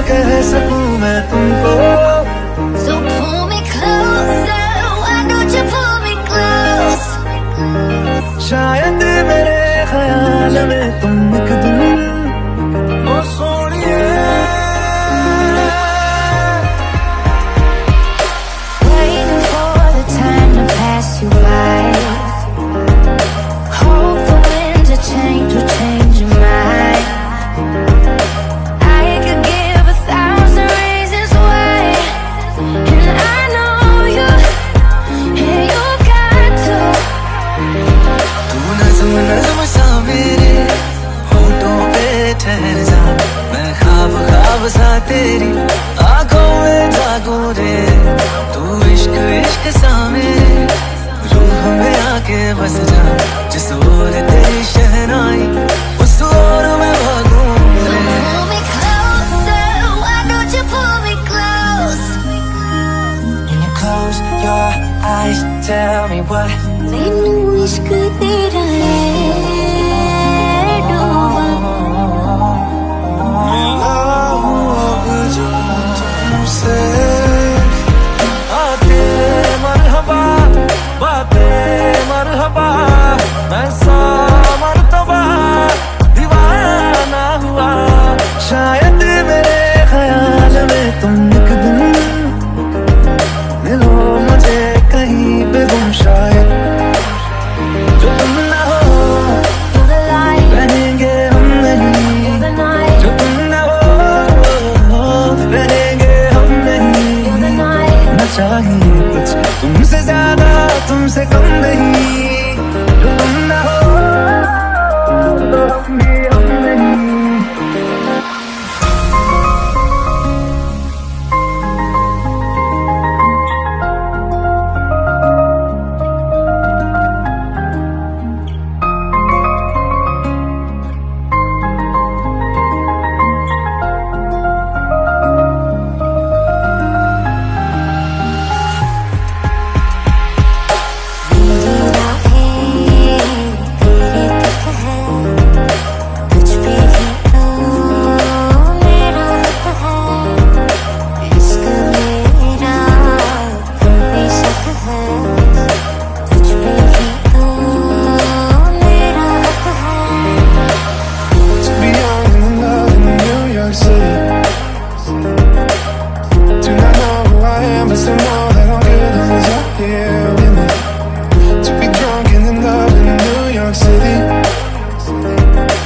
कह सकूं मैं तुमको. So pull me closer, why don't you pull me close? शायद मेरे ख्याल में तुम एक दिन ओ सोनिए. Waiting for the time to pass you by. Hope the wind to change will change your mind. I could give 1,000 reasons why, and I know you, and you got to. तू नज़्म नज़्म सा मेरे होठों पे ठहर जा. मैं ख्वाब ख्वाब सा तेरी आंखों में जागूं रे. तू इश्क इश्क सा मेरे रूह में आके बस जा. जिस ओर तेरी शहनाई उस ओर मैं भागूं रे. Pull me closer, why don't you pull me close? When you close your eyes, tell me what. मैनू इश्क तेरा है डूबा. मिला हूँ अब जो तुमसे. आके मरहबा बातें मरहबा. मैं सा मर्तबा दीवाना हुआ. शायद मेरे ख्याल में तुम एक दिन मिलो मुझे कहीं पे गुम. शायद जो तुम ना हो You're the light, रहेंगे हम नहीं. you're the night, जो तुम ना हो रहेंगे हम नहीं. you're the night. ना चाहिए कुछ तुमसे ज्यादा तुमसे कम नहीं. जो तुम ना हो तो हम भी हम नहीं.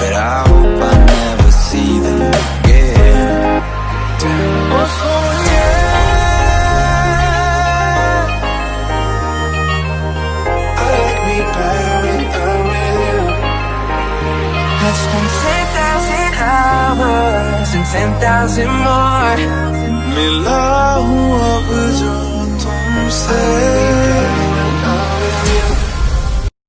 But I hope I never see them again. Oh, so yeah, I like me better when I'm with you. I've spent 10,000 hours and 10,000 more. मिला हूँ अब जो तुमसे.